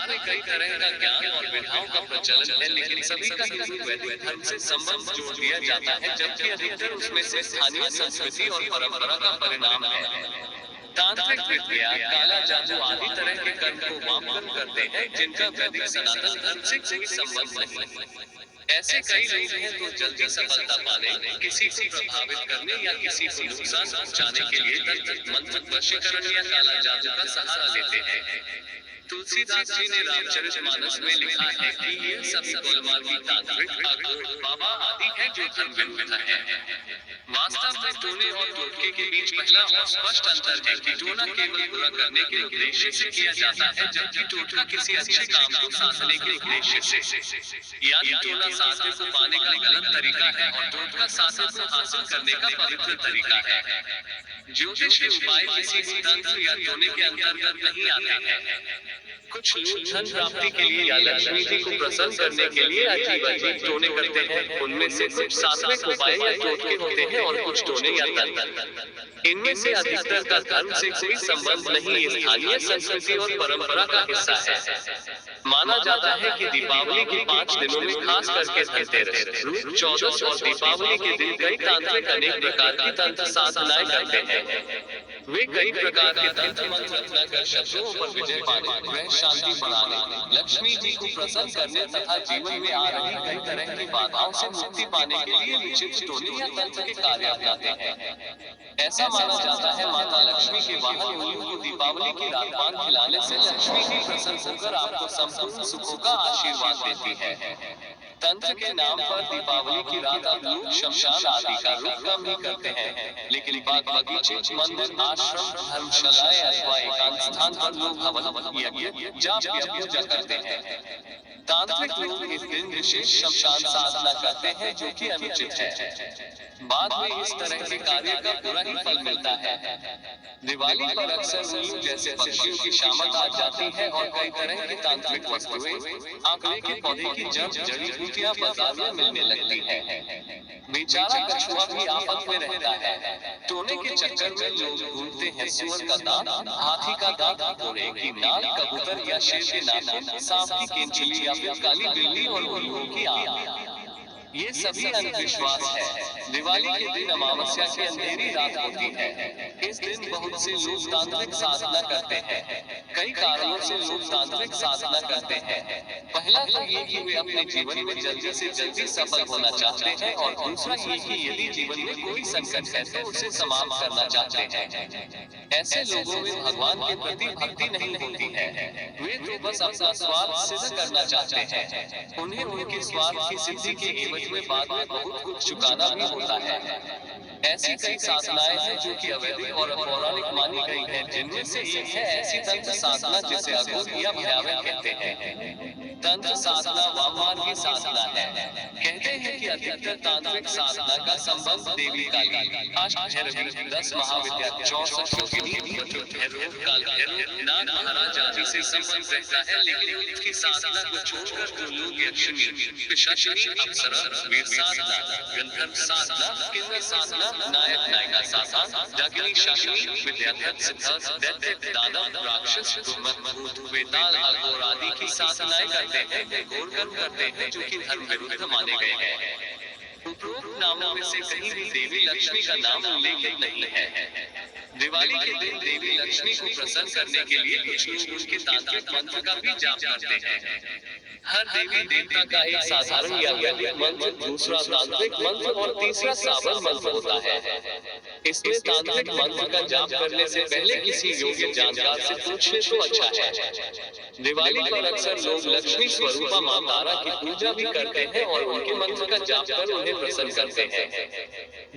में कई तरह का ज्ञान और विधाओं का प्रचलन है, लेकिन सभी का हिंदू वैदिक धर्म से संबंध जोड़ दिया जाता है, जबकि अधिकतर उसमें से स्थानीय संस्कृति और परंपरा का परिणाम है। तांत्रिक विद्या, काला जादू आदि तरह के कर्म को वामकर्म करते हैं, जिनका वैदिक सनातन धर्म से कोई संबंध नहीं। ऐसे कई लोग हैं जो जल्दी सफलता पाने, किसी को प्रभावित करने या किसी को नुकसान पहुंचाने के लिए तंत्र, मंत्र, वशीकरण या काला जादू का सहारा लेते हैं। तुलसीदास जी ने रामचरितमानस में लिखा है कि ये सभी गोलमार्गी तांत्रिक, अघोर, बाबा आदि हैं जो धर्म विरुद्ध हैं। वास्तव में टोने और टोटके के बीच पहला और स्पष्ट अंतर है कि टोना केवल बुरा करने के उद्देश्य से किया जाता है, जबकि टोटका किसी अच्छे काम को साधने के उद्देश्य से। यानी टोना साधे को पाने का गलत तरीका है और टोटका साधे को हासिल करने का पवित्र तरीका है। ज्योतिष के उपाय किसी भी तंत्र या टोने के अंतर्गत नहीं आते हैं। कुछ लोग धन प्राप्ति के लिए या लक्ष्मी जी को प्रसन्न करने के लिए अजीब अजीब टोने करते हैं। उनमें से कुछ सात्विक उपाय या टोटके होते हैं और कुछ टोने या तंत्र। इनमें से अधिकतर का धर्म से कोई संबंध नहीं, ये स्थानीय संस्कृति और परंपरा का हिस्सा है। माना जाता है कि दीपावली के 5 दिनों में खास करके धनतेरस, रूप चौदस और दीपावली के दिन कई तांत्रिक अनेक प्रकार की तंत्र साधनाएं करते हैं। वे कई प्रकार के तंत्र मंत्र अपनाकर शत्रुओं पर विजय पाने, ग्रह शांति बढ़ाने, लक्ष्मी जी को प्रसन्न करने तथा जीवन में आ रही कई तरह की बाधाओं से मुक्ति पाने के लिए विचित्र टोने या तंत्र के कार्य अपनाते हैं। ऐसा माना जाता है माता लक्ष्मी के वाहन उल्लू को दीपावली की रात पान खिलाने से लक्ष्मी जी प्रसन्न होकर आपको संपूर्ण सुखों का आशीर्वाद देती है। तंत्र के नाम पर दीपावली की रात अब लोग शमशान आदि का रुख कम ही करते हैं, लेकिन बाग बगीचे, मंदिर, आश्रम, धर्मशालाएं अथवा एकांत स्थान पर लोग हवन, यज्ञ, जाप या पूजा करते हैं। तांत्रिक लोग इस दिन विशेष शमशान साधना करते हैं, जो कि अनुचित है। बाद में इस तरह के कार्य का बुरा ही फल मिलता है। दिवाली पर अक्सर उल्लू जैसे पक्षियों की शामत आ जाती है और कई तरह की तांत्रिक वस्तुएं, आंकड़े के पौधे की जड़ी बूटियां बाजार में मिलने लगती है। बेचारा कछुआ भी आफत में रहता है। टोने के चक्कर में लोग ढूंढते हैं सुअर का दांत, हाथी का दांत, घोड़े की नाल, कबूतर या शेर के नाखून, सांप की केंचुली या फिर काली बिल्ली और उल्लुओं की आंख। ये सभी अंधविश्वास है। दिवाली के दिन अमावस्या की अंधेरी रात होती है। इस दिन बहुत से लोग तांत्रिक साधना करते हैं। कई कारणों से लोग तांत्रिक साधना करते हैं। पहला तो ये कि वे अपने जीवन में जल्दी से जल्दी सफल होना चाहते हैं और दूसरा ये कि यदि जीवन में कोई संकट है तो उसे समाप्त करना चाहते हैं। ऐसे लोगों में भगवान के प्रति भक्ति नहीं होती है। वे तो बस अपना स्वार्थ सिद्ध करना चाहते हैं। उन्हें उनके स्वार्थ की सिद्धि के एवज में बाद में बहुत कुछ चुकाना भी होता है। ऐसी कई साधनाएं हैं जो कि अवैधिक और अपौराणिक मानी गई हैं, जिनमें से एक है ऐसी तंत्र साधना जिसे अघोर या भयावह कहते हैं। तंत्र साधना वाममार्गी साधना है। कहते हैं कि अधिकतर तांत्रिक साधना का संबंध देवी काली, अष्टभैरवी, 10 महाविद्या, 64 योगिनी, भैरव, काल भैरव, नाग महाराज आदि से संबंध रहता है, लेकिन उनकी साधना को छोड़कर जो लोग यक्षिणी, पिशाचिनी, अप्सरा, वीर साधना, गंधर्व साधना, किन्नर साधना, नायक नायिका साधना, डाकिनी शाकिनी, विद्याधर, सिद्धार्थ, दैत्य, दानव, राक्षस, दुर्मत, भूत, वेताल, अघोर आदि की साधनाएं करते हैं, घोर कर्म करते हैं जो कि धर्म विरुद्ध माने गए हैं। उपरोक्त नामों में से कहीं भी देवी लक्ष्मी का नाम उल्लेखित नहीं है। दिवाली के दिन देवी लक्ष्मी को प्रसन्न करने के लिए कुछ लोग उनके तांत्रिक मंत्र का भी जाप करते हैं। हर देवी देवता का एक साधारण या वैदिक मंत्र, दूसरा तांत्रिक मंत्र और तीसरा सावन मंत्र होता है। इसमें तांत्रिक मंत्र का जाप करने से पहले किसी योग्य जानकार से पूछ ले तो अच्छा है। दिवाली पर अक्सर लोग लक्ष्मी स्वरूपा मां तारा की पूजा भी करते हैं और उनके मंत्र का जाप कर उन्हें प्रसन्न करते हैं।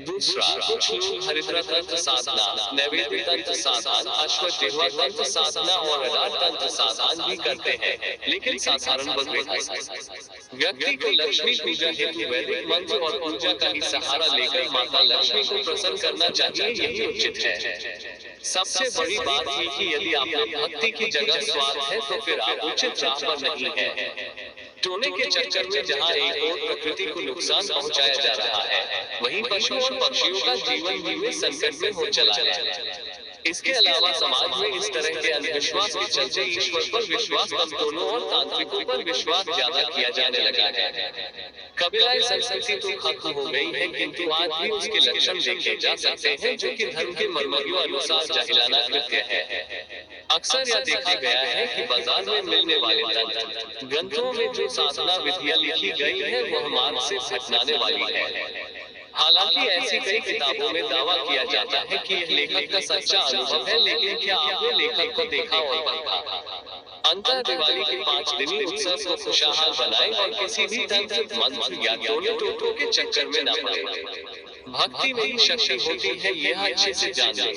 दूसरा, कुछ लोग हरिद्रा तंत्र साधना, नैवेद्य तंत्र साधन, अश्वजिह्वा तंत्र साधना और अडार तंत्र साधन भी करते हैं, लेकिन साधारण बन व्यक्ति को लक्ष्मी पूजा हेतु वैदिक मंत्र और पूजा का ही सहारा लेकर माता लक्ष्मी को प्रसन्न करना चाहिए, यही उचित है। सबसे बड़ी बात ये कि यदि आप में भक्ति की जगह स्वार्थ है तो फिर आप उचित राह पर नहीं है। टोने के चक्कर में जहाँ एक और प्रकृति को नुकसान पहुँचाया जा रहा है, वहीं पशु और पक्षियों का जीवन भी में संकट में हो चला है। इसके अलावा समाज में इस तरह के अंधविश्वास के चलते ईश्वर पर विश्वास कम दोनों और तांत्रिकों पर विश्वास ज्यादा किया जाने लगा है। कबीलाई संस्कृति तो खत्म हो गई है, किंतु आज भी उसके लक्षण देखे जा सकते हैं, जो कि धर्म के मर्मज्ञों अनुसार जाहिलाना कृत्य है। अक्सर यह देखा गया है कि बाजार में मिलने वाले तंत्र ग्रंथों में जो साधना विधियां लिखी गई है वह मार्ग से भटकाने वाली है। हालांकि ऐसी कई किताबों में दावा किया जाता है कि यह लेखक का सच्चा अनुभव है, लेकिन क्या आपने लेखक को देखा और परखा? अंतर दिवाली के 5 दिनी उत्सव को खुशहाल बनाएं और किसी भी तंत्र, मंत्र या टोटों के चक्कर में न पड़े। भक्ति में ही शक्ति होती है, यह अच्छे से जान लें।